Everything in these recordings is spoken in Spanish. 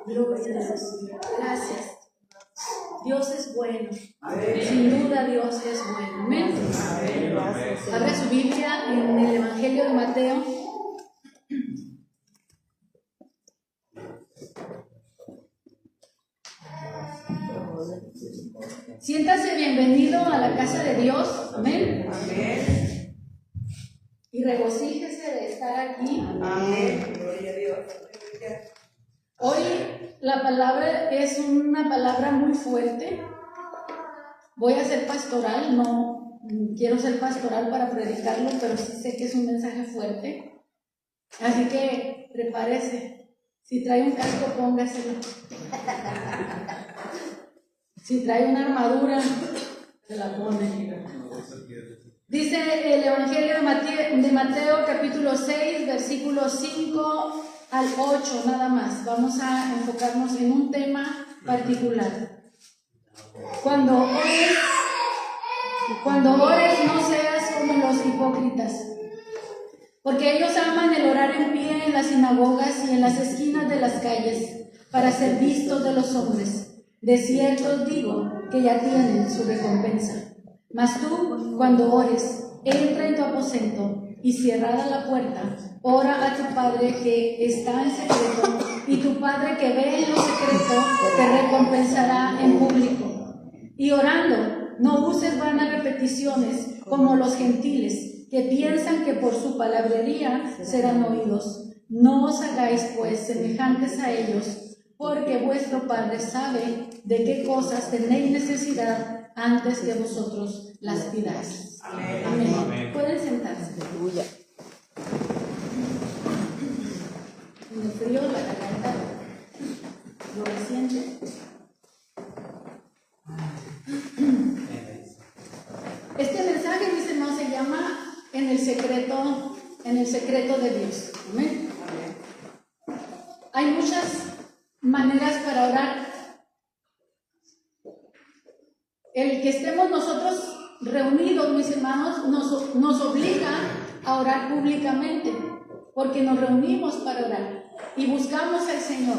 Gloria a Dios. Gracias. Dios es bueno. Sin duda Dios es bueno. Amén. Abra su Biblia en el Evangelio de Mateo. Siéntase bienvenido a la casa de Dios. Amén. Amén. Y regocíjese de estar aquí. Amén. Gloria a Dios. Hoy la palabra es una palabra muy fuerte. Voy a ser pastoral, no quiero ser pastoral para predicarlo, pero sí sé que es un mensaje fuerte. Así que prepárese. Si trae un casco, póngaselo. Si trae una armadura, se la pone. Dice el Evangelio de Mateo capítulo 6, versículos 5 al 8, nada más. Vamos a enfocarnos en un tema particular. Cuando ores, no seas como los hipócritas, porque ellos aman el orar en pie en las sinagogas y en las esquinas de las calles, para ser vistos de los hombres. De cierto os digo que ya tienen su recompensa. Mas tú, cuando ores, entra en tu aposento y cerrada la puerta, ora a tu Padre que está en secreto, y tu Padre que ve en lo secreto te recompensará en público. Y orando, no uses vanas repeticiones como los gentiles, que piensan que por su palabrería serán oídos. No os hagáis pues semejantes a ellos, porque vuestro Padre sabe de qué cosas tenéis necesidad antes que vosotros las pidáis. Amén. Amén. Amén. Pueden sentarse. Aleluya. En el frío, la garganta lo resiente. Este mensaje, mis hermanos, se llama en el secreto de Dios. Amén. Hay muchas maneras para orar. El que estemos nosotros reunidos, mis hermanos, nos obliga a orar públicamente, porque nos reunimos para orar y buscamos al Señor.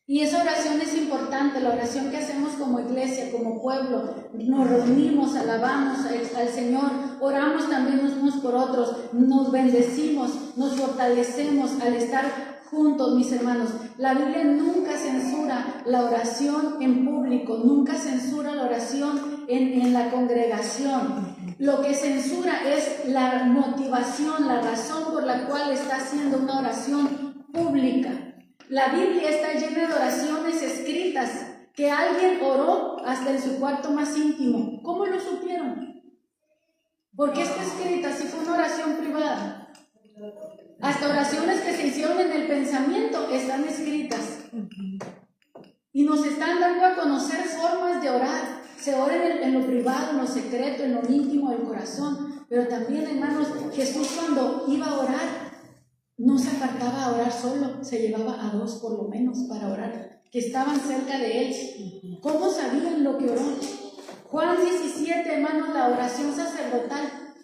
Y esa oración es importante, la oración que hacemos como iglesia, como pueblo. Nos reunimos, alabamos al Señor, oramos también unos por otros, nos bendecimos, nos fortalecemos al estar juntos, mis hermanos. La Biblia nunca censura la oración en público, nunca censura la oración en la congregación. Lo que censura es la motivación, la razón por la cual está haciendo una oración pública. La Biblia está llena de oraciones escritas que alguien oró hasta en su cuarto más íntimo. ¿Cómo lo supieron? Porque está escrita, si fue una oración privada. Hasta oraciones que se hicieron en el pensamiento están escritas. Y nos están dando a conocer formas de orar. Se ora en lo privado, en lo secreto, en lo íntimo del corazón. Pero también, hermanos, Jesús cuando iba a orar, no se apartaba a orar solo, se llevaba a dos por lo menos para orar, que estaban cerca de él. ¿Cómo sabían lo que oró? Juan 17, hermanos, la oración sacerdotal.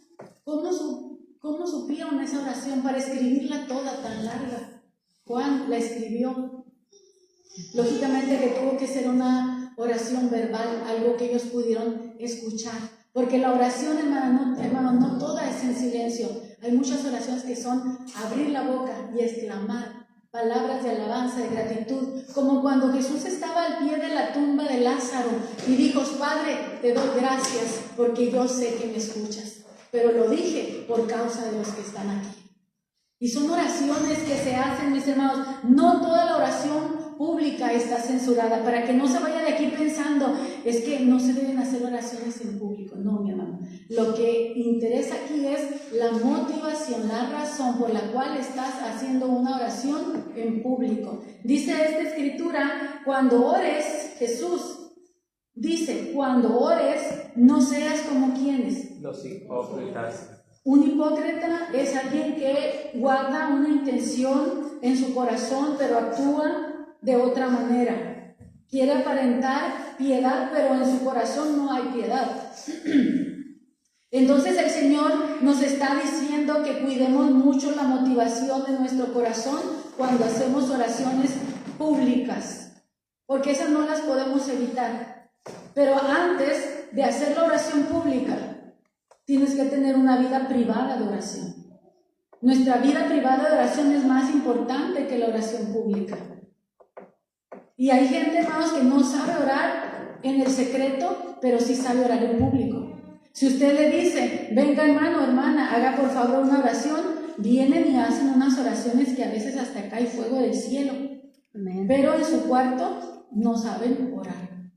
¿Cómo supieron esa oración para escribirla toda tan larga? Juan la escribió. Lógicamente que tuvo que ser una oración verbal, algo que ellos pudieron escuchar. Porque la oración, hermano, no toda es en silencio. Hay muchas oraciones que son abrir la boca y exclamar palabras de alabanza, de gratitud. Como cuando Jesús estaba al pie de la tumba de Lázaro y dijo: Padre, te doy gracias porque yo sé que me escuchas. Pero lo dije por causa de los que están aquí. Y son oraciones que se hacen, mis hermanos. No toda la oración pública está censurada, para que no se vaya de aquí pensando, es que no se deben hacer oraciones en público. No, mi hermano. Lo que interesa aquí es la motivación, la razón por la cual estás haciendo una oración en público. Dice esta escritura, cuando ores, Jesús dice, cuando ores, no seas como quienes. Los hipócritas. Un hipócrita es alguien que guarda una intención en su corazón, pero actúa de otra manera. Quiere aparentar piedad, pero en su corazón no hay piedad. Entonces el Señor nos está diciendo que cuidemos mucho la motivación de nuestro corazón cuando hacemos oraciones públicas. públicas, porque esas no las podemos evitar. Pero antes de hacer la oración pública, tienes que tener una vida privada de oración. Nuestra vida privada de oración es más importante que la oración pública. Y hay gente, hermanos, que no sabe orar en el secreto, pero sí sabe orar en público. Si usted le dice, venga hermano, hermana, haga por favor una oración, vienen y hacen unas oraciones que a veces hasta cae fuego del cielo. Amén. Pero en su cuarto no saben orar,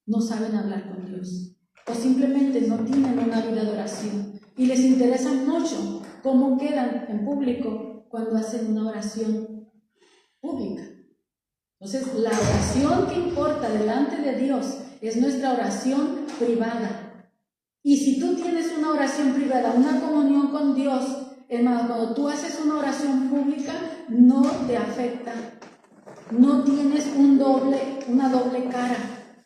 no saben hablar con Dios, o simplemente no tienen una vida de oración. Y les interesa mucho cómo quedan en público cuando hacen una oración pública. Entonces, la oración que importa delante de Dios es nuestra oración privada. Y si tú tienes una oración privada, una comunión con Dios, hermano, cuando tú haces una oración pública, no te afecta. No tienes una doble cara.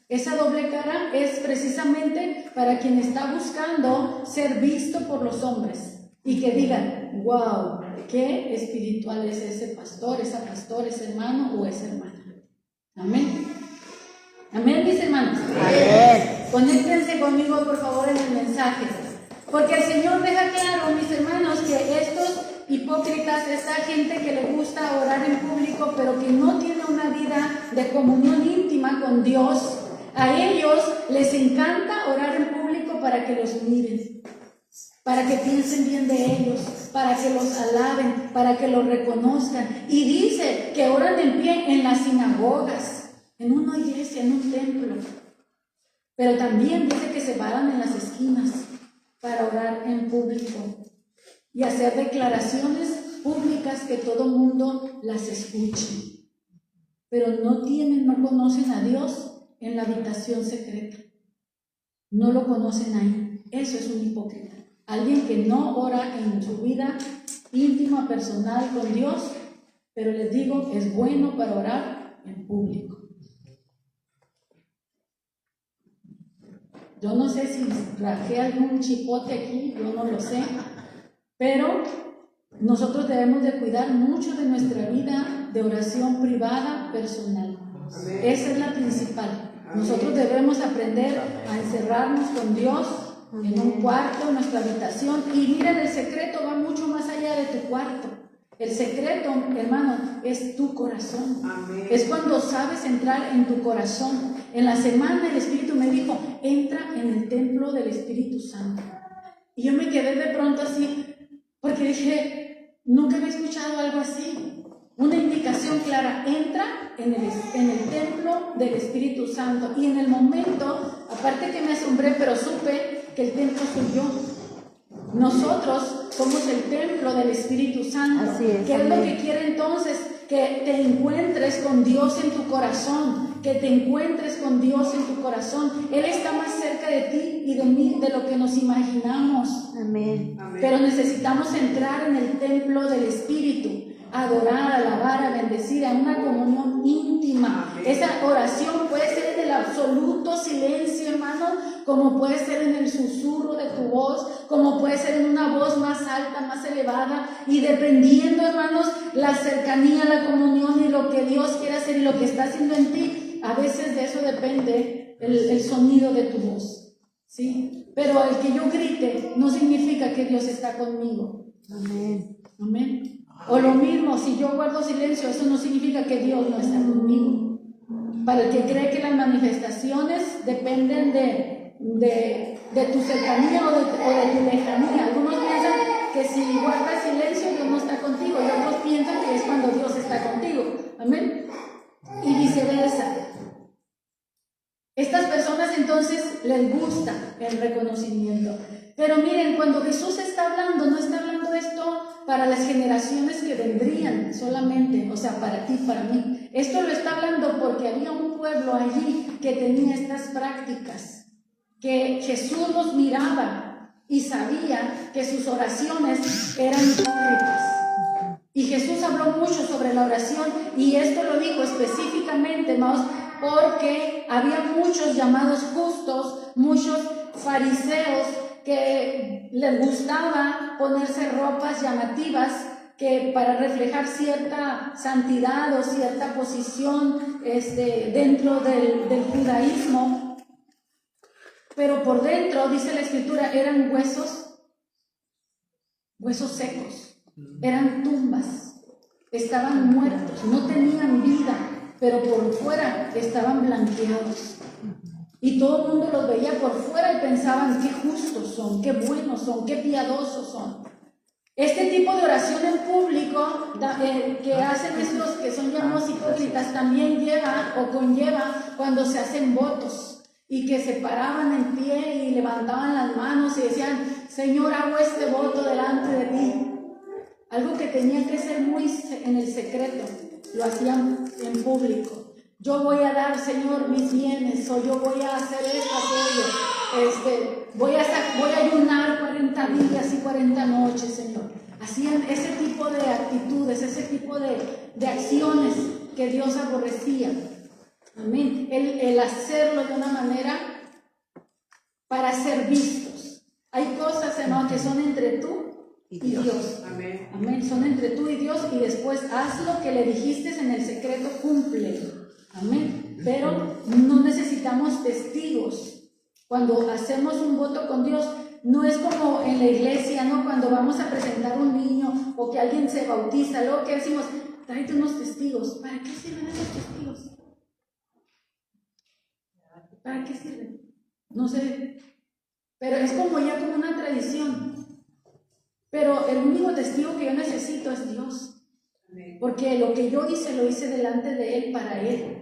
Esa doble cara es precisamente para quien está buscando ser visto por los hombres y que digan, wow, qué espiritual es ese pastor, ese hermano o esa hermana. Amén. Amén, mis hermanos. Amén. Conéctense conmigo, por favor, en el mensaje. Porque el Señor deja claro, mis hermanos, que estos hipócritas, esta gente que le gusta orar en público, pero que no tiene una vida de comunión íntima con Dios, a ellos les encanta orar en público para que los miren, para que piensen bien de ellos, para que los alaben, para que los reconozcan. Y dice que oran en pie en las sinagogas, en una iglesia, en un templo. Pero también dice que se paran en las esquinas para orar en público y hacer declaraciones públicas que todo mundo las escuche. Pero no conocen a Dios en la habitación secreta. No lo conocen ahí. Eso es un hipócrita. Alguien que no ora en su vida íntima, personal con Dios, pero les digo, es bueno para orar en público. Yo no sé si rajé algún chipote aquí, yo no lo sé, pero nosotros debemos de cuidar mucho de nuestra vida de oración privada, personal. Amén. Esa es la principal. Nosotros debemos aprender a encerrarnos con Dios en un cuarto, en nuestra habitación. Y miren, el secreto va mucho más allá de tu cuarto. El secreto, hermano, es tu corazón. Amén. Es cuando sabes entrar en tu corazón. En la semana el Espíritu me dijo, entra en el templo del Espíritu Santo. Y yo me quedé de pronto así, porque dije, nunca había escuchado algo así. Una indicación clara, entra en el templo del Espíritu Santo. Y en el momento, aparte que me asombré, pero supe que el templo soy yo. Nosotros somos el templo del Espíritu Santo. Así es, ¿qué es lo que quiere entonces? Que te encuentres con Dios en tu corazón, que te encuentres con Dios en tu corazón. Él está más cerca de ti y de mí de lo que nos imaginamos. Amén. Pero necesitamos entrar en el templo del Espíritu, adorar, alabar, a bendecir, a una comunión íntima. Amén. Esa oración puede ser en el absoluto silencio, hermano, como puede ser en el susurro de tu voz, como puede ser en una voz más alta, más elevada, y dependiendo, hermanos, la cercanía, la comunión y lo que Dios quiere hacer y lo que está haciendo en ti, a veces de eso depende el sonido de tu voz, ¿sí? Pero el que yo grite no significa que Dios está conmigo. Amén. Amén. O lo mismo, si yo guardo silencio, eso no significa que Dios no está conmigo. Para el que cree que las manifestaciones dependen de tu cercanía o de tu lejanía. Algunos piensan que si guardas silencio, Dios no está contigo, y otros piensan que es cuando Dios está contigo. Amén. Y viceversa. Estas personas entonces les gusta el reconocimiento. Pero miren, cuando Jesús está hablando, no está hablando esto para las generaciones que vendrían solamente, o sea, para ti, para mí. Esto lo está hablando porque había un pueblo allí que tenía estas prácticas, que Jesús los miraba y sabía que sus oraciones eran hipócritas. Y Jesús habló mucho sobre la oración, y esto lo dijo específicamente, hermanos, porque había muchos llamados justos, muchos fariseos que les gustaba ponerse ropas llamativas que para reflejar cierta santidad o cierta posición dentro del judaísmo, pero por dentro, dice la Escritura, eran huesos secos, eran tumbas, estaban muertos, no tenían vida, pero por fuera estaban blanqueados. Y todo el mundo los veía por fuera y pensaban qué justos son, qué buenos son, qué piadosos son. Este tipo de oración en público que hacen estos que son llamados hipócritas también lleva o conlleva cuando se hacen votos y que se paraban en pie y levantaban las manos y decían: Señor, hago este voto delante de ti. Algo que tenía que ser muy en el secreto, lo hacían en público. Yo voy a dar, Señor, mis bienes, o yo voy a hacer esto, aquello. Voy a ayunar 40 días y 40 noches, Señor. Hacían ese tipo de actitudes, ese tipo de acciones que Dios aborrecía. Amén. El hacerlo de una manera para ser vistos. Hay cosas, hermano, que son entre tú y Dios. Amén. Amén. Son entre tú y Dios, y después haz lo que le dijiste en el secreto, cúmplelo. Amén. Pero no necesitamos testigos. Cuando hacemos un voto con Dios, no es como en la iglesia, ¿no? Cuando vamos a presentar un niño o que alguien se bautiza, luego que decimos: tráete unos testigos. ¿Para qué sirven esos testigos? ¿Para qué sirven? No sé. Pero es como una tradición. Pero el único testigo que yo necesito es Dios. Porque lo que yo hice, lo hice delante de Él, para Él.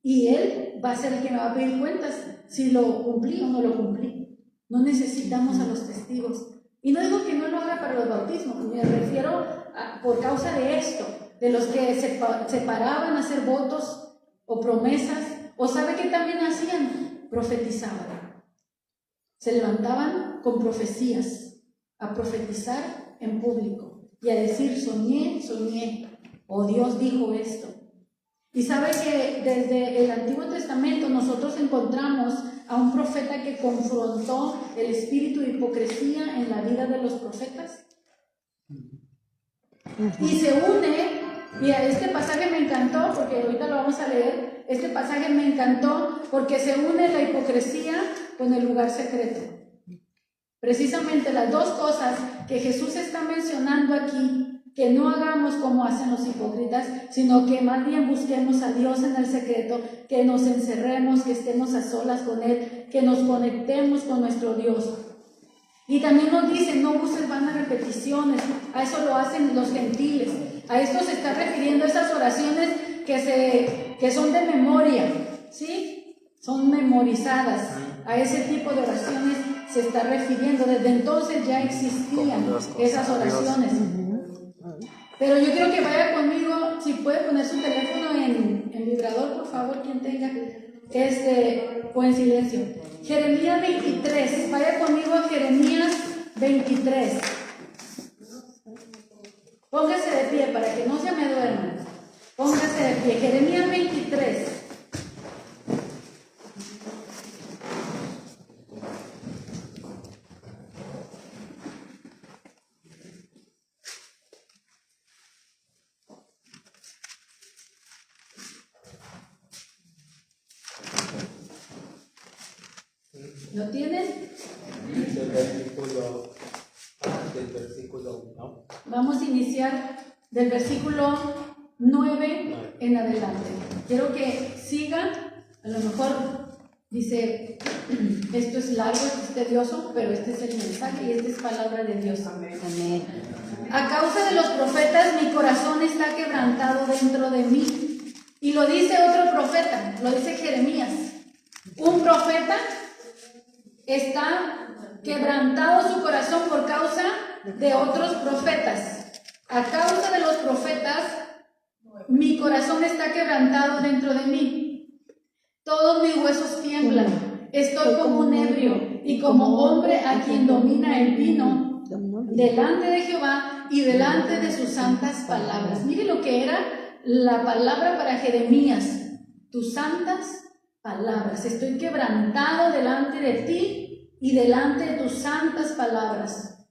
Y Él va a ser el que me va a pedir cuentas si lo cumplí o no lo cumplí. No necesitamos a los testigos. Y no digo que no lo haga para los bautismos, me refiero por causa de esto, de los que se paraban a hacer votos o promesas, o ¿sabe qué también hacían? Profetizaban. Se levantaban con profecías, a profetizar en público y a decir: soñé, o Dios dijo esto. Y sabe que desde el Antiguo Testamento nosotros encontramos a un profeta que confrontó el espíritu de hipocresía en la vida de los profetas. Y se une, y este pasaje me encantó, porque ahorita lo vamos a leer. Este pasaje me encantó porque se une la hipocresía con el lugar secreto. Precisamente las dos cosas que Jesús está mencionando aquí, que no hagamos como hacen los hipócritas, sino que más bien busquemos a Dios en el secreto, que nos encerremos, que estemos a solas con Él, que nos conectemos con nuestro Dios. Y también nos dice: no uses vanas repeticiones. A eso lo hacen los gentiles. A esto se está refiriendo esas oraciones que son de memoria, ¿sí? Son memorizadas. A ese tipo de oraciones se está refiriendo. Desde entonces ya existían esas oraciones. Pero yo quiero que vaya conmigo, si puede poner su teléfono en vibrador, por favor, quien tenga, o en silencio. Jeremías 23, vaya conmigo a Jeremías 23. Póngase de pie para que no se me duerman. Póngase de pie, Jeremías 23. ¿Lo tienen? Del versículo 1. Vamos a iniciar del versículo 9 en adelante. Quiero que sigan. A lo mejor dice: esto es largo, esto es tedioso, pero este es el mensaje y esta es palabra de Dios. Amén. Amén. A causa de los profetas mi corazón está quebrantado dentro de mí. Y lo dice otro profeta, lo dice Jeremías. Un profeta está quebrantado su corazón por causa de otros profetas. A causa de los profetas mi corazón está quebrantado dentro de mí. Todos mis huesos tiemblan. Estoy como un ebrio y como hombre a quien domina el vino delante de Jehová y delante de sus santas palabras. Mire lo que era la palabra para Jeremías: tus santas palabras. Estoy quebrantado delante de ti y delante de tus santas palabras,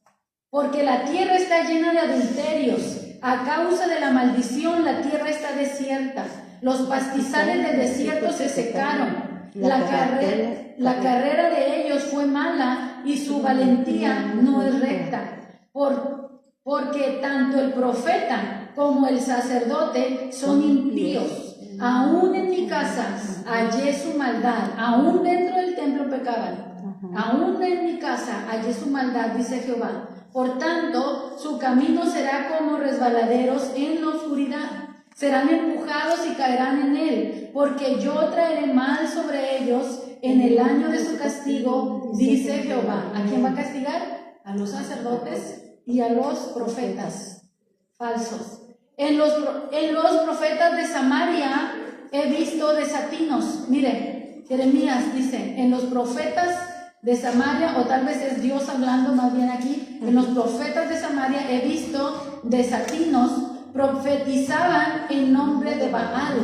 porque la tierra está llena de adulterios a causa de la maldición la tierra está desierta, los pastizales del desierto se secaron, la carrera de ellos fue mala y su valentía no es recta, porque tanto el profeta como el sacerdote son impíos. Aún en mi casa hallé su maldad, aún dentro del templo pecaban, aún en mi casa hallé su maldad, dice Jehová. Por tanto, su camino será como resbaladeros en la oscuridad. Serán empujados y caerán en él, porque yo traeré mal sobre ellos en el año de su castigo, dice Jehová. ¿A quién va a castigar? A los sacerdotes y a los profetas falsos. En los profetas de Samaria he visto desatinos. Mire, Jeremías dice, en los profetas de Samaria, o tal vez es Dios hablando más bien aquí, en los profetas de Samaria he visto desatinos, profetizaban en nombre de Baal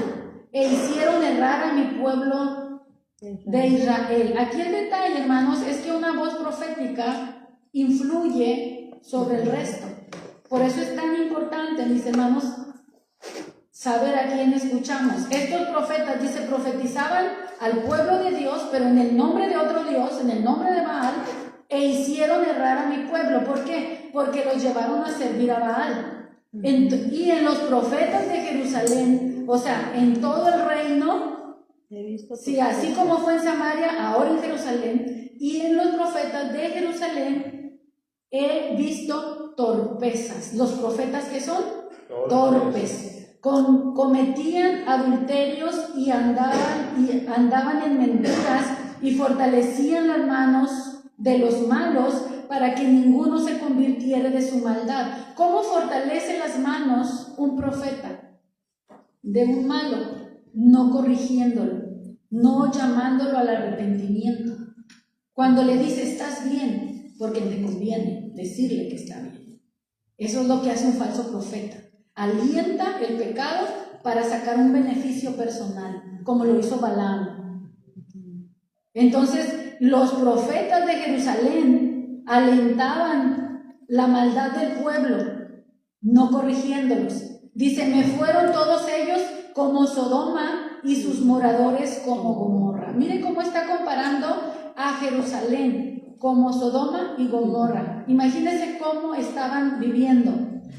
e hicieron errar a mi pueblo de Israel. Aquí el detalle, hermanos, es que una voz profética influye sobre el resto. Por eso es tan importante, mis hermanos, saber a quién escuchamos. Estos profetas, dice, profetizaban al pueblo de Dios, pero en el nombre de otro Dios, en el nombre de Baal, e hicieron errar a mi pueblo. ¿Por qué? Porque los llevaron a servir a Baal. Y en los profetas de Jerusalén, o sea, en todo el reino, sí, así como fue en Samaria, ahora en Jerusalén, y en los profetas de Jerusalén he visto torpezas. Los profetas que son torpes, cometían adulterios y andaban en mentiras y fortalecían las manos de los malos para que ninguno se convirtiera de su maldad. ¿Cómo fortalece las manos un profeta de un malo? No corrigiéndolo, no llamándolo al arrepentimiento. Cuando le dice estás bien, porque te conviene decirle que está bien. Eso es lo que hace un falso profeta. Alienta el pecado para sacar un beneficio personal, como lo hizo Balaam. Entonces, los profetas de Jerusalén alentaban la maldad del pueblo, no corrigiéndolos. Dice, me fueron todos ellos como Sodoma y sus moradores como Gomorra. Miren cómo está comparando a Jerusalén como Sodoma y Gomorra. Imagínense cómo estaban viviendo.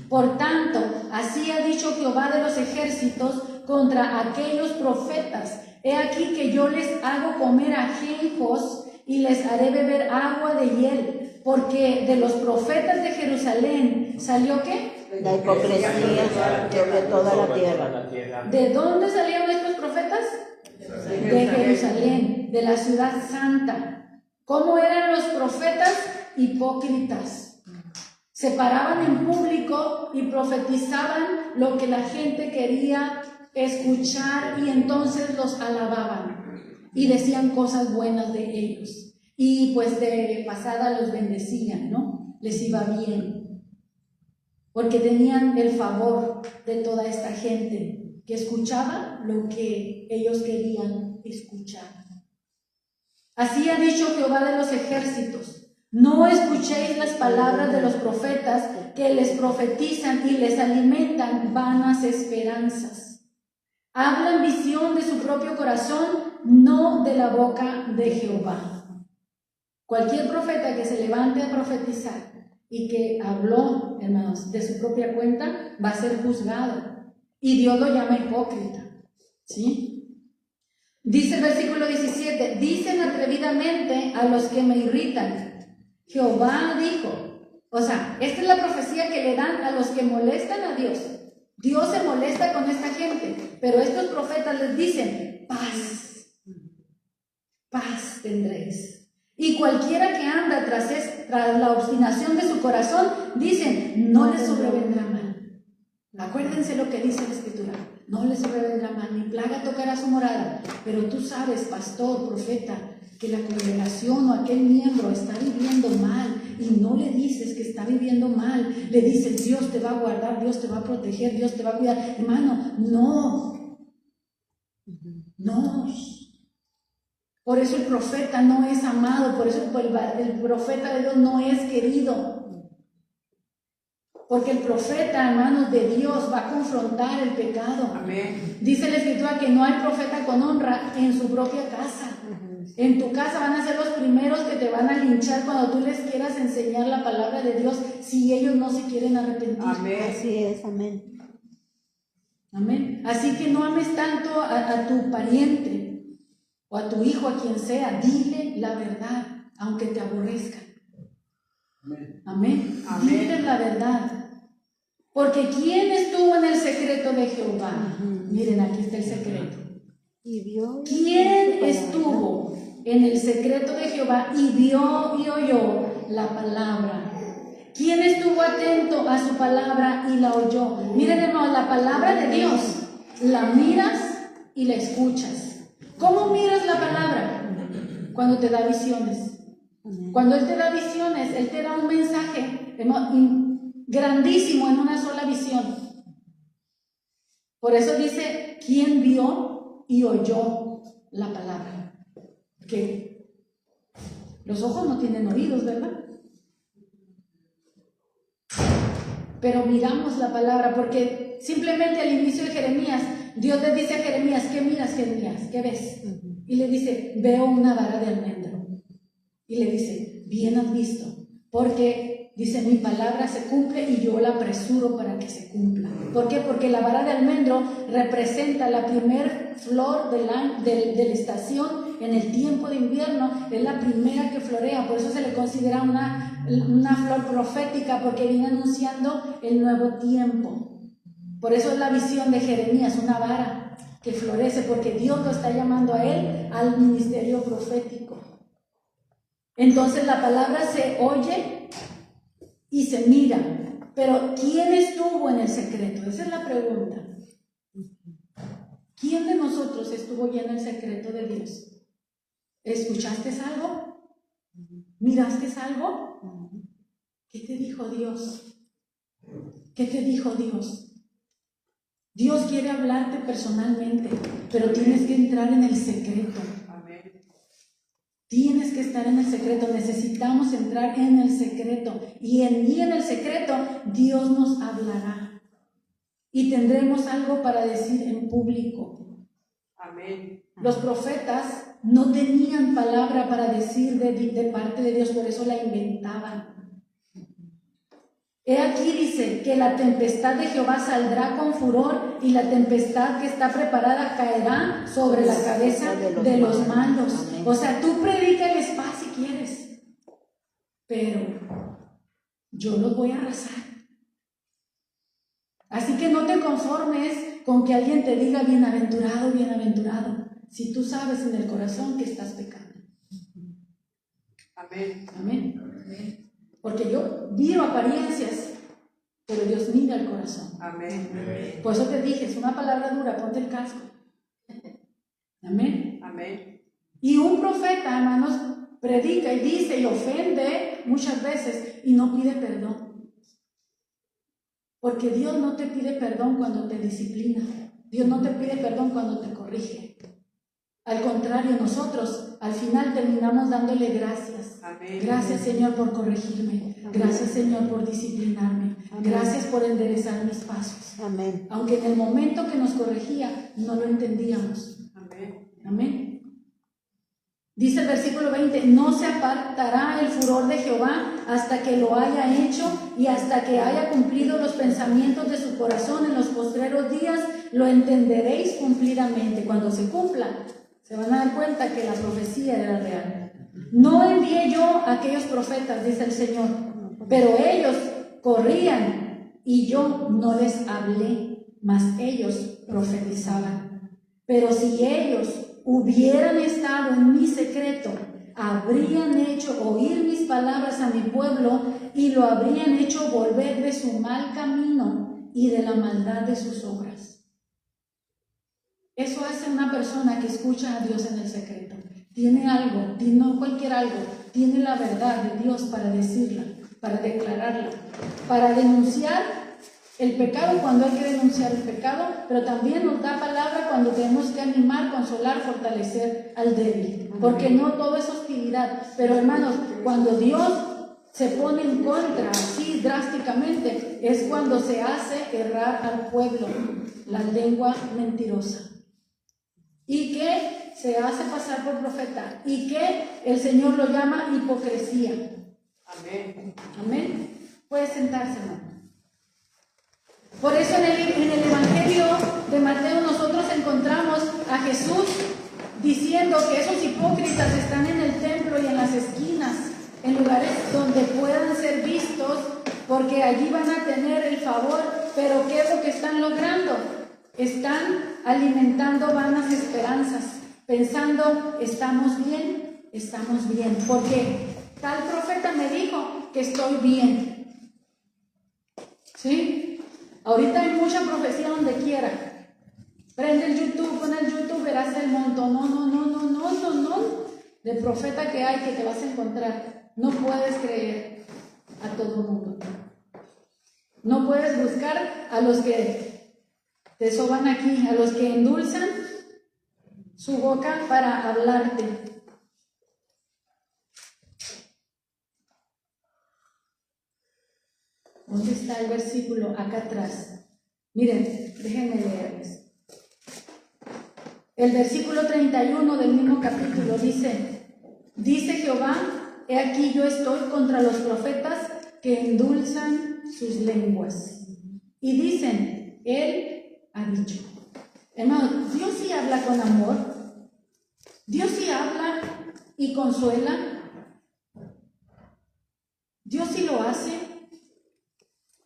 Por tanto, así ha dicho Jehová de los ejércitos contra aquellos profetas. He aquí que yo les hago comer ajenjos y les haré beber agua de hiel, porque de los profetas de Jerusalén salió ¿qué? La hipocresía sobre toda la tierra. ¿De dónde salieron estos profetas? De Jerusalén, de la ciudad santa. ¿Cómo eran los profetas? Hipócritas. Se paraban en público y profetizaban lo que la gente quería escuchar y entonces los alababan y decían cosas buenas de ellos. Y pues de pasada los bendecían, ¿no? Les iba bien. Porque tenían el favor de toda esta gente que escuchaba lo que ellos querían escuchar. Así ha dicho Jehová de los ejércitos. No escuchéis las palabras de los profetas que les profetizan y les alimentan vanas esperanzas. Hablan visión de su propio corazón, no de la boca de Jehová. Cualquier profeta que se levante a profetizar y que habló, hermanos, de su propia cuenta, va a ser juzgado. Y Dios lo llama hipócrita. ¿Sí? Dice el versículo 17, dicen atrevidamente a los que me irritan. Jehová dijo, o sea, esta es la profecía que le dan a los que molestan a Dios. Dios se molesta con esta gente, pero estos profetas les dicen, paz, paz tendréis. Y cualquiera que anda tras la obstinación de su corazón, dicen, no le sobrevendrá mal. Acuérdense lo que dice la Escritura, no le sobrevendrá mal, ni plaga tocará su morada. Pero tú sabes, pastor, profeta, que la congregación o aquel miembro está viviendo mal y no le dices que está viviendo mal, le dices Dios te va a guardar, Dios te va a proteger, Dios te va a cuidar. Hermano, no. Por eso el profeta no es amado, por eso el profeta de Dios no es querido. Porque porque el profeta, hermanos, de Dios va a confrontar el pecado. Amén. Dice la Escritura que no hay profeta con honra en su propia casa. En tu casa van a ser los primeros que te van a linchar cuando tú les quieras enseñar la palabra de Dios si ellos no se quieren arrepentir. Amén. Así es, amén. Amén. Así que no ames tanto a tu pariente o a tu hijo, a quien sea. Dile la verdad, aunque te aborrezca. Amén. Amén. Dile la verdad. Porque ¿quién estuvo en el secreto de Jehová? Miren, aquí está el secreto. Y vio. ¿Quién estuvo en el secreto de Jehová y vio y oyó la palabra? ¿Quién estuvo atento a su palabra y la oyó? Miren, hermanos, la palabra de Dios la miras y la escuchas. ¿Cómo miras la palabra? Cuando te da visiones. Cuando Él te da visiones, Él te da un mensaje grandísimo en una sola visión. Por eso dice, ¿quién vio y oyó la palabra? Que los ojos no tienen oídos, ¿verdad? Pero miramos la palabra, porque simplemente al inicio de Jeremías, Dios le dice a Jeremías, ¿qué miras, Jeremías? ¿Qué ves? Y le dice, veo una vara de almendro. Y le dice, bien has visto, porque dice, mi palabra se cumple y yo la apresuro para que se cumpla. ¿Por qué? Porque la vara de almendro representa la primer flor de la estación en el tiempo de invierno, es la primera que florea, por eso se le considera una flor profética, porque viene anunciando el nuevo tiempo. Por eso es la visión de Jeremías, una vara que florece, porque Dios lo está llamando a él al ministerio profético. Entonces la palabra se oye y se mira, pero ¿quién estuvo en el secreto? Esa es la pregunta. ¿Quién de nosotros estuvo ya en el secreto de Dios? ¿Escuchaste algo? ¿Miraste algo? ¿Qué te dijo Dios? ¿Qué te dijo Dios? Dios quiere hablarte personalmente, pero tienes que entrar en el secreto. Tienes que estar en el secreto, necesitamos entrar en el secreto. Y en el secreto Dios nos hablará. Y tendremos algo para decir en público. Amén. Los profetas no tenían palabra para decir de parte de Dios, por eso la inventaban. He aquí dice que la tempestad de Jehová saldrá con furor y la tempestad que está preparada caerá sobre la cabeza de los malos. O sea, tú predícales paz si quieres, pero yo los voy a arrasar. Así que no te conformes con que alguien te diga bienaventurado, bienaventurado, si tú sabes en el corazón que estás pecando. Amén. Amén. Amén. Porque yo miro apariencias, pero Dios mira el corazón. Amén. Por eso te dije, es una palabra dura, ponte el casco. Amén. Amén. Y un profeta, hermanos, predica y dice y ofende muchas veces y no pide perdón. Porque Dios no te pide perdón cuando te disciplina. Dios no te pide perdón cuando te corrige. Al contrario, nosotros al final terminamos dándole gracias. Amén. Gracias, Señor, por corregirme. Gracias, Señor, por disciplinarme. Gracias por enderezar mis pasos. Amén. Aunque en el momento que nos corregía no lo entendíamos. Amén. Amén. Dice el versículo 20, no se apartará el furor de Jehová hasta que lo haya hecho y hasta que haya cumplido los pensamientos de su corazón. En los postreros días lo entenderéis cumplidamente. Cuando se cumpla, se van a dar cuenta que la profecía era real. No envié yo a aquellos profetas, dice el Señor, pero ellos corrían y yo no les hablé, mas ellos profetizaban. Pero si ellos hubieran estado en mi secreto, habrían hecho oír mis palabras a mi pueblo y lo habrían hecho volver de su mal camino y de la maldad de sus obras. Eso hace una persona que escucha a Dios en el secreto. Tiene algo, no cualquier algo, tiene la verdad de Dios para decirla, para declararla, para denunciar el pecado cuando hay que denunciar el pecado, pero también nos da palabra cuando tenemos que animar, consolar, fortalecer al débil, porque no todo es hostilidad. Pero hermanos, cuando Dios se pone en contra, así drásticamente, es cuando se hace errar al pueblo, la lengua mentirosa. Y que se hace pasar por profeta, y que el Señor lo llama hipocresía. Amén. Amén. Puede sentarse, hermano. Por eso en el Evangelio de Mateo nosotros encontramos a Jesús diciendo que esos hipócritas están en el templo y en las esquinas, en lugares donde puedan ser vistos, porque allí van a tener el favor. Pero ¿qué es lo que están logrando? Están alimentando vanas esperanzas, pensando, estamos bien, porque tal profeta me dijo que estoy bien. ¿Sí? Ahorita hay mucha profecía donde quiera. Prende el YouTube, pon el YouTube, verás el montón de profeta que hay, que te vas a encontrar. No puedes creer a todo el mundo. No puedes buscar a los que te soban aquí, a los que endulzan su boca para hablarte. ¿Dónde está el versículo? Acá atrás. Miren, déjenme leerles. El versículo 31 del mismo capítulo dice Jehová, he aquí yo estoy contra los profetas que endulzan sus lenguas. Y dicen, Él ha dicho. Hermano, Dios sí habla con amor. Dios sí habla y consuela. Dios sí lo hace.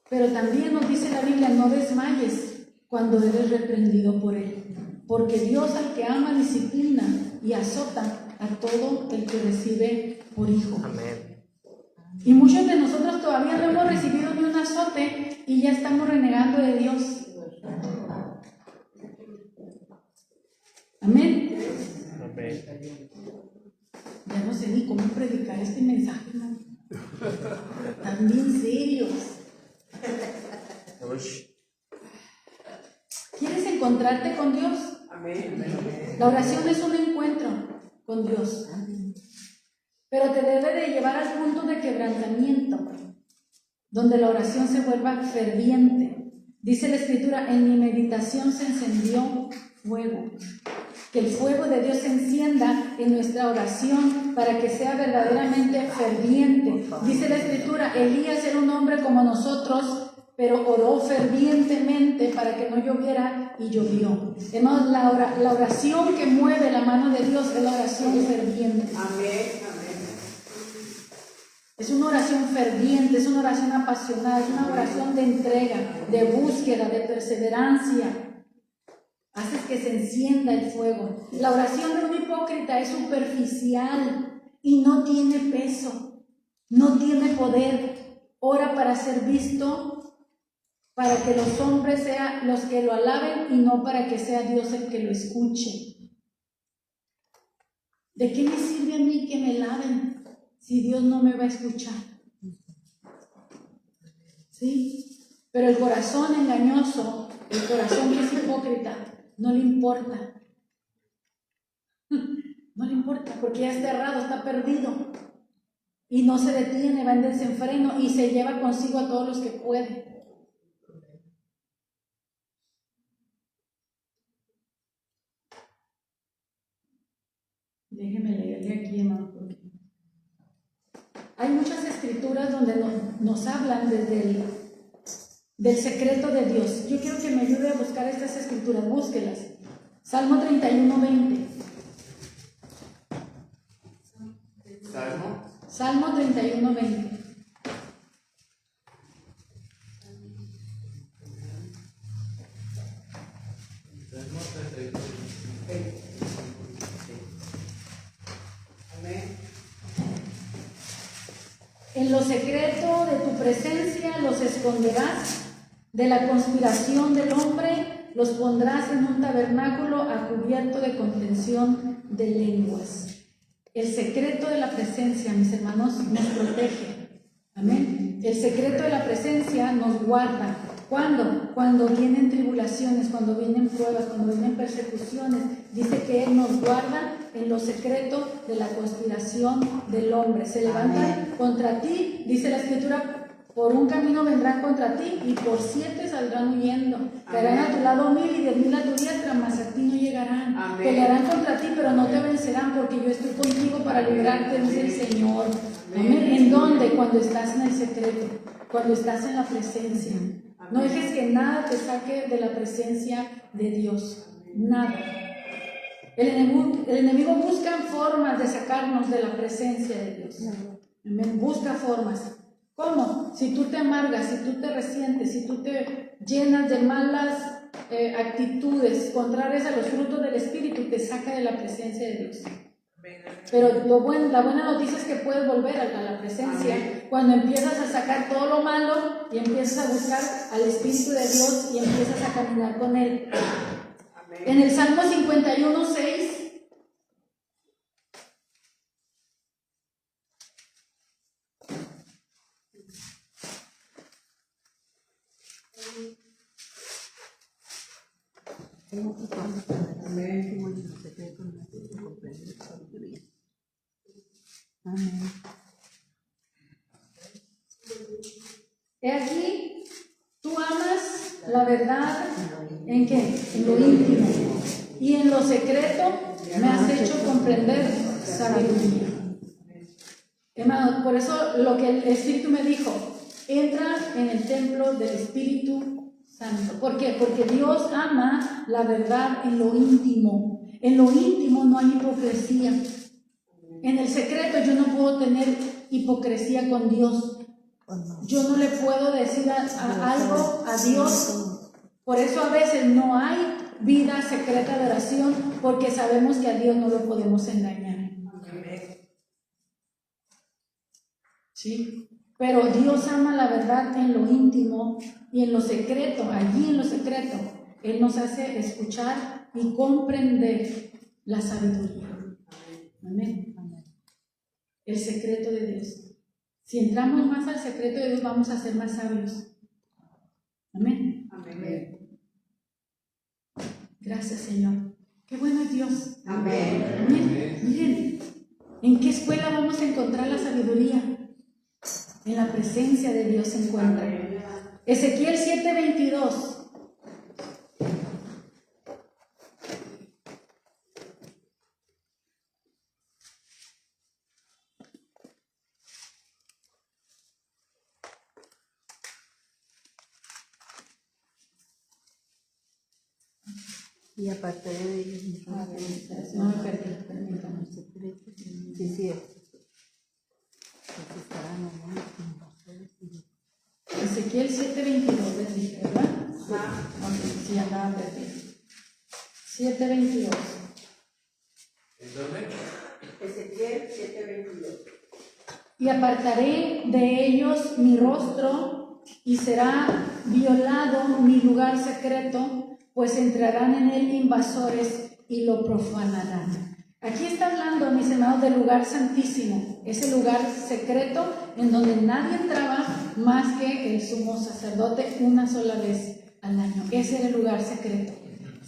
Pero también nos dice la Biblia, no desmayes cuando eres reprendido por Él. Porque Dios al que ama disciplina y azota a todo el que recibe por hijo. Amén. Y muchos de nosotros todavía no hemos recibido ni un azote y ya estamos renegando de Dios. Amén. Amén. Ya no sé ni cómo predicar este mensaje, ¿no? Están bien serios. Ush. ¿Quieres encontrarte con Dios? Amén. La oración es un encuentro con Dios, pero te debe de llevar al punto de quebrantamiento, donde la oración se vuelva ferviente. Dice la Escritura, en mi meditación se encendió fuego. Que el fuego de Dios se encienda en nuestra oración para que sea verdaderamente ferviente. Dice la Escritura, Elías era un hombre como nosotros, pero oró fervientemente para que no lloviera y llovió. Hermanos, la oración que mueve la mano de Dios es la oración ferviente. Amén. Es una oración ferviente, es una oración apasionada, es una oración de entrega, de búsqueda, de perseverancia. Haces que se encienda el fuego. La oración de un hipócrita es superficial y no tiene peso, no tiene poder. Ora para ser visto, para que los hombres sean los que lo alaben y no para que sea Dios el que lo escuche. ¿De qué me sirve a mí que me laven si Dios no me va a escuchar? ¿Sí? Pero el corazón engañoso, el corazón que es hipócrita, no le importa. No le importa porque ya está errado, está perdido. Y no se detiene, va en desenfreno y se lleva consigo a todos los que puede. Déjeme leerle aquí, hermano, porque hay muchas escrituras donde nos hablan desde del secreto de Dios. Yo quiero que me ayude a buscar estas escrituras, búsquelas. Salmo 31:20. Salmo 31:20. En lo secreto de tu presencia los esconderás, de la conspiración del hombre los pondrás en un tabernáculo a cubierto de contención de lenguas. El secreto de la presencia, mis hermanos, nos protege. Amén. El secreto de la presencia nos guarda. ¿Cuándo? Cuando vienen tribulaciones, cuando vienen pruebas, cuando vienen persecuciones. Dice que Él nos guarda en lo secreto de la conspiración del hombre. Se levantan contra ti, dice la Escritura, por un camino vendrán contra ti y por 7 saldrán huyendo. Caerán a tu lado 1000 y 10.000 a tu diestra, mas a ti no llegarán. Amén. Pelearán contra ti, pero no te vencerán, porque yo estoy contigo para librarte, dice el Señor. Amén. ¿En dónde? Cuando estás en el secreto, cuando estás en la presencia. No dejes que nada te saque de la presencia de Dios. Nada. El enemigo busca formas de sacarnos de la presencia de Dios. Amén. Busca formas. ¿Cómo? Si tú te amargas, si tú te resientes, si tú te llenas de malas actitudes contrarias a los frutos del Espíritu, te saca de la presencia de Dios. Pero la buena noticia es que puedes volver a la presencia. Amén. Cuando empiezas a sacar todo lo malo y empiezas a buscar al Espíritu de Dios y empiezas a caminar con Él. Amén. En el Salmo 51:6 He aquí, tú amas la verdad, ¿en qué? En lo íntimo. Y en lo secreto me has hecho comprender sabiduría. Hermano, por eso lo que el Espíritu me dijo, entra en el templo del Espíritu Santo. ¿Por qué? Porque Dios ama la verdad en lo íntimo. En lo íntimo no hay hipocresía. En el secreto yo no puedo tener hipocresía con Dios. Yo no le puedo decir algo a Dios. Por eso a veces no hay vida secreta de oración, porque sabemos que a Dios no lo podemos engañar. ¿Sí? Pero Dios ama la verdad en lo íntimo y en lo secreto. Allí en lo secreto Él nos hace escuchar y comprender la sabiduría. Amén. El secreto de Dios. Si entramos más al secreto de Dios, vamos a ser más sabios. Amén. Amén. Gracias, Señor. Qué bueno es Dios. Amén. Amén. Miren, ¿en qué escuela vamos a encontrar la sabiduría? En la presencia de Dios se encuentra. Ezequiel 7:22. Y aparte de ellos, No me perdí, permítame. sí, cierto. Ezequiel 7:22, les dije, ¿verdad? Sí, andaba perdido. 7:22. ¿En dónde? Ezequiel 7:22. Y apartaré de ellos mi rostro y será violado mi lugar secreto, pues entrarán en él invasores y lo profanarán. Aquí está hablando, mis hermanos, del lugar santísimo, ese lugar secreto en donde nadie entraba más que el sumo sacerdote una sola vez al año. Ese era el lugar secreto.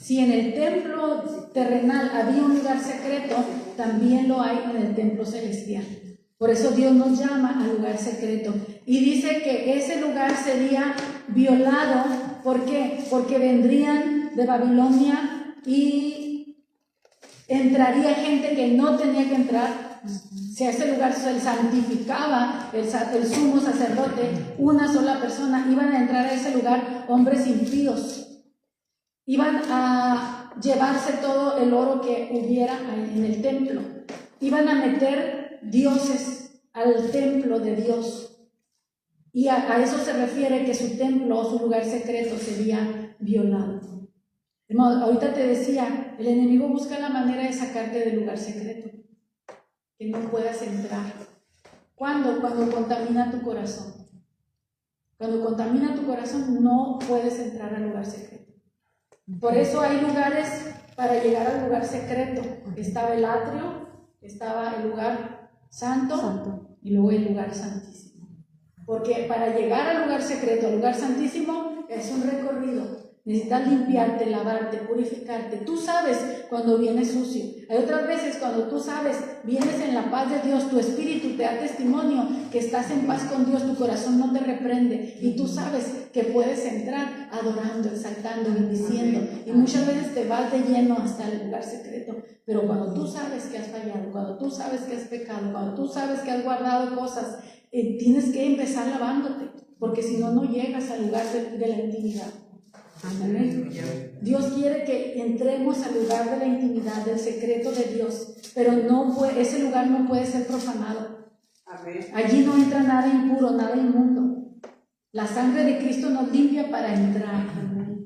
Si en el templo terrenal había un lugar secreto, también lo hay en el templo celestial. Por eso Dios nos llama al lugar secreto. Y dice que ese lugar sería violado. ¿Por qué? Porque vendrían de Babilonia y entraría gente que no tenía que entrar. Si a ese lugar se santificaba el sumo sacerdote, una sola persona, iban a entrar a ese lugar hombres impíos. Iban a llevarse todo el oro que hubiera en el templo. Iban a meter dioses al templo de Dios. Y a eso se refiere que su templo o su lugar secreto sería violado. Ahorita te decía, el enemigo busca la manera de sacarte del lugar secreto, que no puedas entrar. ¿Cuándo? Cuando contamina tu corazón. Cuando contamina tu corazón no puedes entrar al lugar secreto. Por eso hay lugares para llegar al lugar secreto. Estaba el atrio, estaba el lugar santo y luego el lugar santísimo. Porque para llegar al lugar secreto, al lugar santísimo, es un recorrido. Necesitas limpiarte, lavarte, purificarte. Tú sabes cuando vienes sucio. Hay otras veces cuando tú sabes, vienes en la paz de Dios, tu espíritu te da testimonio que estás en paz con Dios, tu corazón no te reprende y tú sabes que puedes entrar adorando, exaltando, bendiciendo. Y muchas veces te vas de lleno hasta el lugar secreto. Pero cuando tú sabes que has fallado, cuando tú sabes que has pecado, cuando tú sabes que has guardado cosas, tienes que empezar lavándote, porque si no, no llegas al lugar de la intimidad. Amén. Dios quiere que entremos al lugar de la intimidad, del secreto de Dios, pero ese lugar no puede ser profanado. Allí no entra nada impuro, nada inmundo. La sangre de Cristo nos limpia para entrar.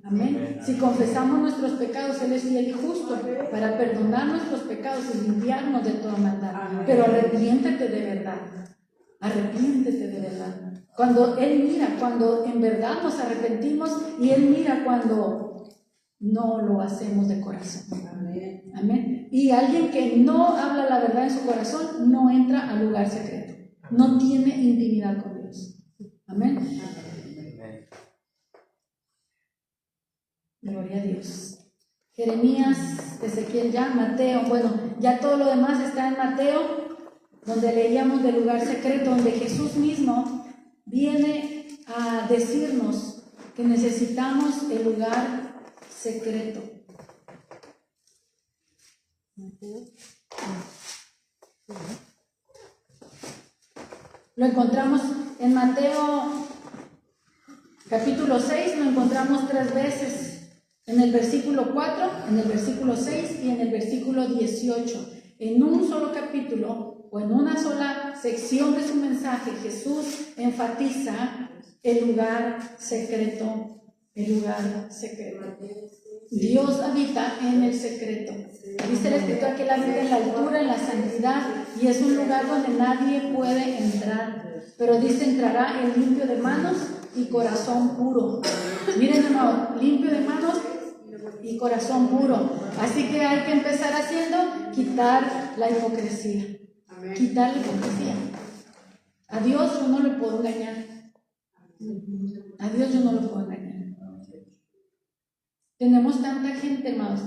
Amén. Si confesamos nuestros pecados, Él es fiel y justo para perdonar nuestros pecados y limpiarnos de toda maldad. Pero arrepiéntete de verdad. Arrepiéntete de verdad. Cuando Él mira, cuando en verdad nos arrepentimos, y Él mira cuando no lo hacemos de corazón. Amén. Amén. Y alguien que no habla la verdad en su corazón no entra al lugar secreto. No tiene intimidad con Dios. Amén. Amén. Gloria a Dios. Jeremías, Ezequiel ya, Mateo, bueno, ya todo lo demás está en Mateo, donde leíamos del lugar secreto, donde Jesús mismo viene a decirnos que necesitamos el lugar secreto. Lo encontramos en Mateo capítulo 6, lo encontramos 3 veces. En el versículo 4, en el versículo 6 y en el versículo 18. En un solo capítulo o en una sola sección de su mensaje, Jesús enfatiza el lugar secreto. El lugar secreto. Dios habita en el secreto. Dice la Escritura que Él habita en la altura, en la santidad, y es un lugar donde nadie puede entrar. Pero dice, entrará el limpio de manos y corazón puro. Miren, hermano, limpio de manos y corazón puro. Así que hay que empezar haciendo, quitar la hipocresía. Quitar la hipocresía. A Dios yo no le puedo engañar. A Dios yo no lo puedo engañar. Tenemos tanta gente, hermanos,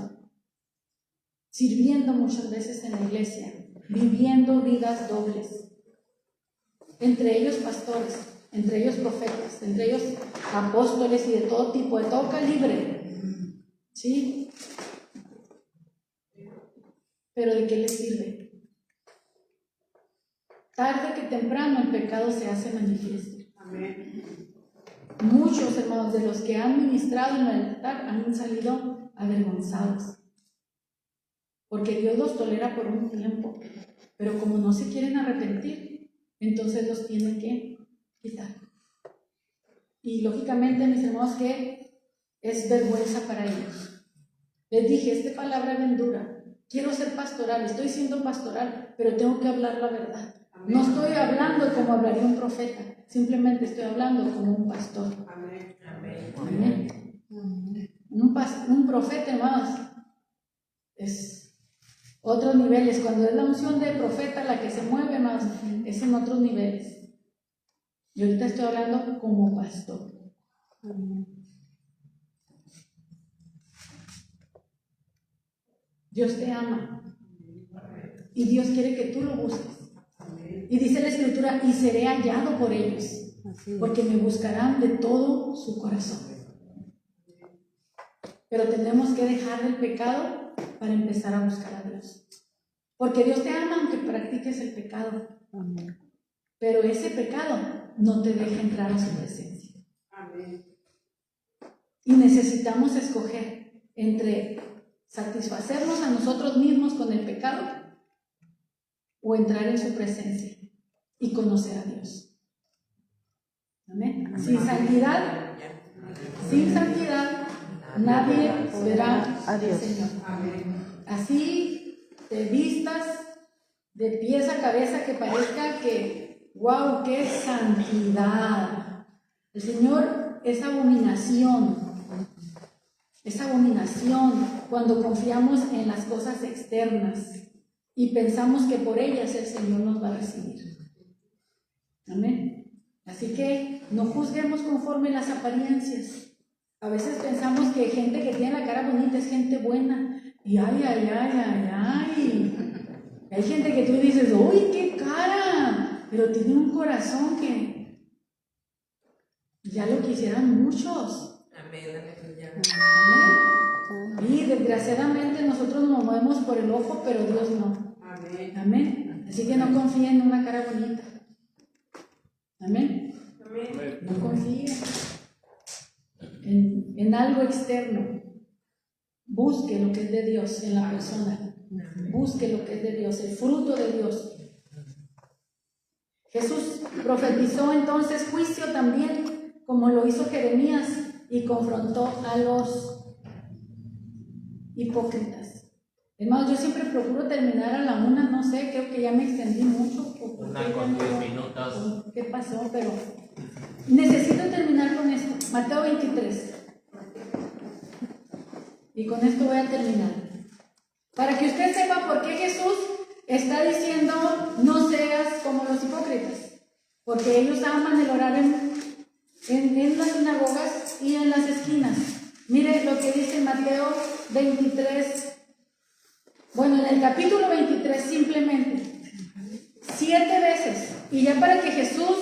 sirviendo muchas veces en la iglesia, viviendo vidas dobles. Entre ellos pastores, entre ellos profetas, entre ellos apóstoles y de todo tipo, de todo calibre. ¿Sí? Pero ¿de qué les sirve? Tarde que temprano el pecado se hace manifiesto. Amén. Muchos, hermanos, de los que han ministrado en el altar han salido avergonzados. Porque Dios los tolera por un tiempo. Pero como no se quieren arrepentir, entonces los tienen que quitar. Y lógicamente, mis hermanos, que es vergüenza para ellos. Les dije, esta palabra es bien dura. Quiero ser pastoral, estoy siendo pastoral, pero tengo que hablar la verdad. Amén. No estoy hablando como hablaría un profeta, simplemente estoy hablando como un pastor. Amén. Amén. Un profeta, hermanos, es otros niveles. Cuando es la unción de profeta la que se mueve más, es en otros niveles. Y ahorita estoy hablando como pastor. Dios te ama y Dios quiere que tú lo busques. Y dice la Escritura, y seré hallado por ellos, porque me buscarán de todo su corazón. Pero tenemos que dejar el pecado para empezar a buscar a Dios. Porque Dios te ama aunque practiques el pecado. Pero ese pecado no te deja entrar a su presencia. Y necesitamos escoger entre satisfacernos a nosotros mismos con el pecado o entrar en su presencia y conocer a Dios. Amén. Sin santidad, nadie verá a Dios. Señor. Así te vistas de pies a cabeza, que parezca que, wow, qué santidad. El Señor es abominación. Es abominación cuando confiamos en las cosas externas y pensamos que por ellas el Señor nos va a recibir. Amén. Así que no juzguemos conforme las apariencias, A veces pensamos que gente que tiene la cara bonita es gente buena. Y ay. Hay gente que tú dices, uy, qué cara, pero tiene un corazón que ya lo quisieran muchos. Amén, aleluya. Amén. Y desgraciadamente nosotros nos movemos por el ojo, pero Dios no. Amén. Amén. Así que no confíen en una cara bonita. Amén. Amén. No confíen en algo externo. Busque lo que es de Dios en la persona. Busque lo que es de Dios, el fruto de Dios. Jesús profetizó entonces juicio también, como lo hizo Jeremías, y confrontó a los hipócritas. Hermanos, yo siempre procuro terminar a la 1, no sé, creo que ya me extendí mucho. Una con 10 minutos. ¿Qué pasó? Pero necesito terminar con esto. Mateo 23. Y con esto voy a terminar. Para que usted sepa por qué Jesús está diciendo no seas como los hipócritas. Porque ellos aman el orar en las sinagogas y en las esquinas. Mire lo que dice Mateo 23. Bueno, en el capítulo 23 simplemente 7 veces. Y ya para que Jesús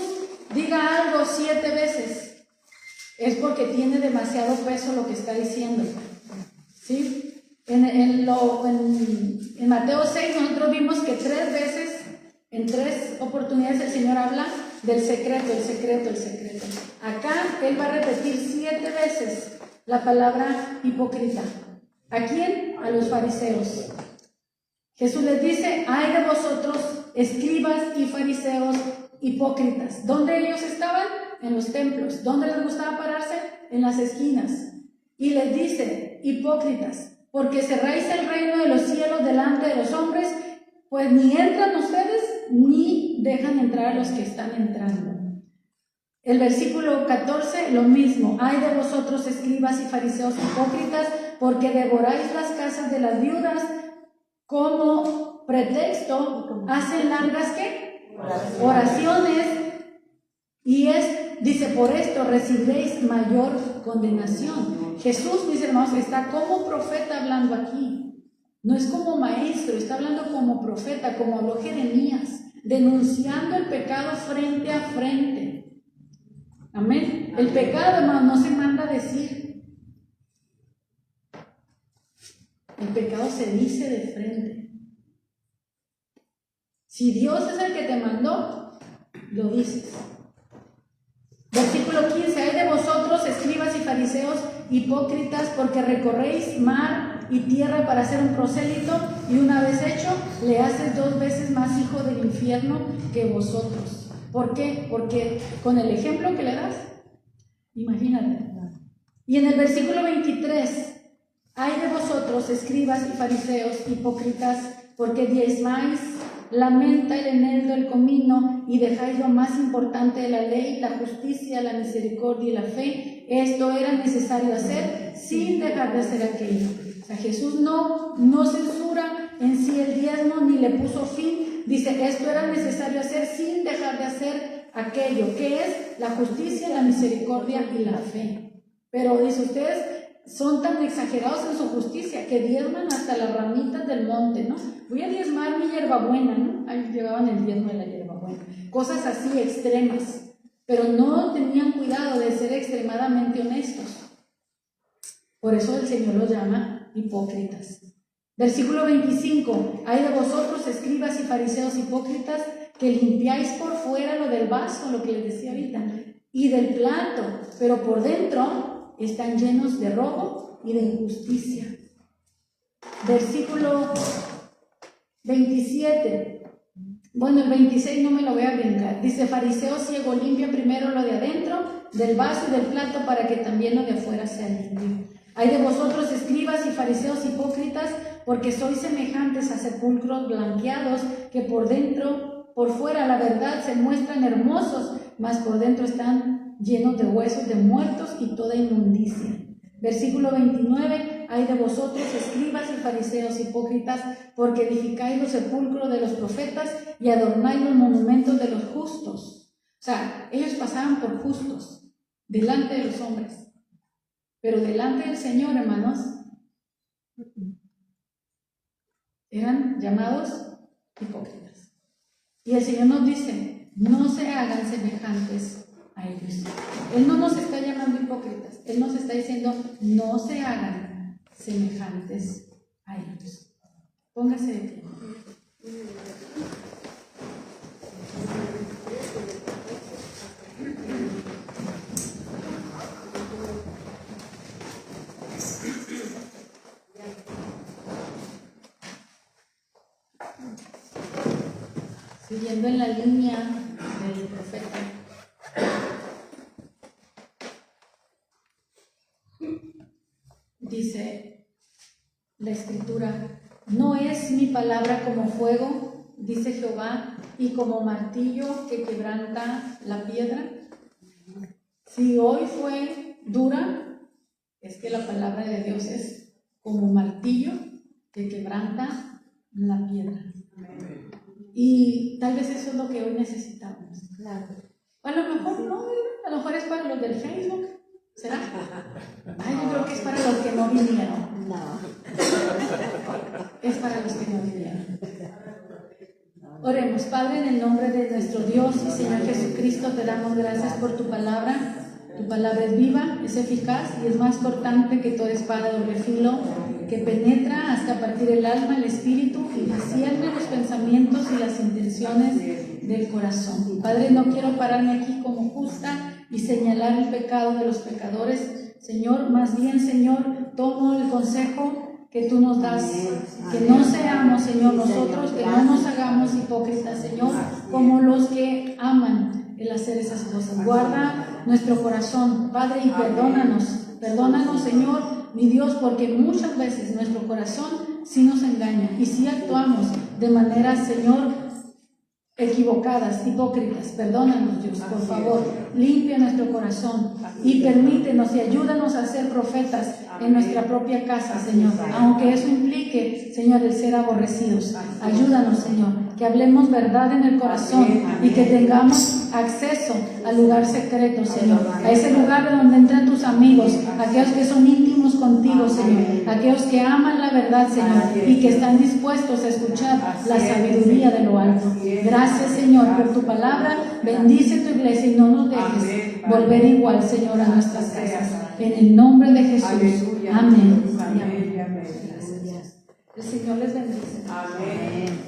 diga algo 7 veces es porque tiene demasiado peso lo que está diciendo. ¿Sí? En Mateo 6 nosotros vimos que 3 veces, en 3 oportunidades el Señor habla del secreto, el secreto, el secreto. Acá Él va a repetir 7 veces la palabra hipócrita. ¿A quién? A los fariseos. Jesús les dice, ay de vosotros, escribas y fariseos hipócritas. ¿Dónde ellos estaban? En los templos. ¿Dónde les gustaba pararse? En las esquinas. Y les dice, hipócritas, porque cerráis el reino de los cielos delante de los hombres, pues ni entran ustedes, ni dejan entrar a los que están entrando. El versículo 14, lo mismo. Ay de vosotros, escribas y fariseos hipócritas, porque devoráis las casas de las viudas, como pretexto, hacen largas, ¿qué? Oraciones. Y dice, por esto recibiréis mayor condenación. Jesús, mis hermanos, está como profeta hablando aquí. No es como maestro, está hablando como profeta, como habló Jeremías, denunciando el pecado frente a frente. Amén. El pecado, hermano, no se manda a decir. El pecado se dice de frente. Si Dios es el que te mandó, lo dices. Versículo 15, hay de vosotros, escribas y fariseos, hipócritas, porque recorréis mar y tierra para hacer un prosélito, y una vez hecho, le haces 2 veces más hijo del infierno que vosotros. ¿Por qué? Porque con el ejemplo que le das, imagínate. Y en el versículo 23, hay de vosotros, escribas y fariseos, hipócritas, porque diezmáis la menta, el eneldo, el comino, y dejáis lo más importante de la ley, la justicia, la misericordia y la fe. Esto era necesario hacer sin dejar de hacer aquello. O sea, Jesús no censura en sí el diezmo ni le puso fin. Dice, esto era necesario hacer sin dejar de hacer aquello, que es la justicia, la misericordia y la fe. Pero dice, ustedes son tan exagerados en su justicia que diezman hasta las ramitas del monte, ¿no? Voy a diezmar mi hierbabuena, ¿no? Ahí llevaban el diezmo de la hierbabuena. Cosas así extremas, pero no tenían cuidado de ser extremadamente honestos. Por eso el Señor los llama hipócritas. Versículo 25, hay de vosotros, escribas y fariseos hipócritas, que limpiáis por fuera lo del vaso, lo que les decía ahorita, y del plato, pero por dentro están llenos de robo y de injusticia. Versículo 27. Bueno, el 26 no me lo voy a brincar. Dice, fariseo ciego, limpia primero lo de adentro, del vaso y del plato, para que también lo de afuera sea limpio. Hay de vosotros, escribas y fariseos hipócritas, porque sois semejantes a sepulcros blanqueados, que por dentro, por fuera, la verdad, se muestran hermosos, mas por dentro están llenos de huesos de muertos y toda inmundicia. Versículo 29, hay de vosotros, escribas y fariseos hipócritas, porque edificáis los sepulcros de los profetas y adornáis los monumentos de los justos. O sea, ellos pasaban por justos delante de los hombres. Pero delante del Señor, hermanos, eran llamados hipócritas. Y el Señor nos dice, no se hagan semejantes a ellos. Él no nos está llamando hipócritas, Él nos está diciendo, no se hagan semejantes a ellos. Póngase de pie. Siguiendo en la línea del profeta, dice la Escritura, no es mi palabra como fuego, dice Jehová, y como martillo que quebranta la piedra. Si hoy fue dura, es que la palabra de Dios es como martillo que quebranta la piedra. Y tal vez eso es lo que hoy necesitamos. Claro. A lo mejor no, a lo mejor es para los del Facebook. ¿Será? Ay, yo creo que es para los que no vinieron. No. Es para los que no vinieron. Oremos, Padre, en el nombre de nuestro Dios y Señor Jesucristo, te damos gracias por tu palabra. Tu palabra es viva, es eficaz y es más cortante que toda espada de doble filo, que penetra hasta partir el alma, el espíritu y discierne los pensamientos y las intenciones del corazón. Padre, no quiero pararme aquí como justa y señalar el pecado de los pecadores, Señor, más bien, Señor, tomo el consejo que tú nos das, que no seamos, Señor, nosotros, que no nos hagamos hipócritas, Señor, como los que aman el hacer esas cosas. Guarda nuestro corazón, Padre, y perdónanos, Señor, mi Dios, porque muchas veces nuestro corazón sí nos engaña y sí actuamos de maneras, Señor, equivocadas, hipócritas. Perdónanos, Dios, por favor, limpia nuestro corazón y permítenos y ayúdanos a ser profetas en nuestra propia casa, Señor, aunque eso implique, Señor, el ser aborrecidos. Ayúdanos, Señor, que hablemos verdad en el corazón y que tengamos acceso al lugar secreto, Señor, a ese lugar donde entran tus amigos, aquellos que son íntimos contigo, Señor, aquellos que aman la verdad, Señor, y que están dispuestos a escuchar la sabiduría de lo alto. Gracias, Señor, por tu palabra. Bendice tu iglesia y no nos dejes volver igual, Señor, a nuestras casas. En el nombre de Jesús. Amén. Amén. El Señor les bendice. Amén.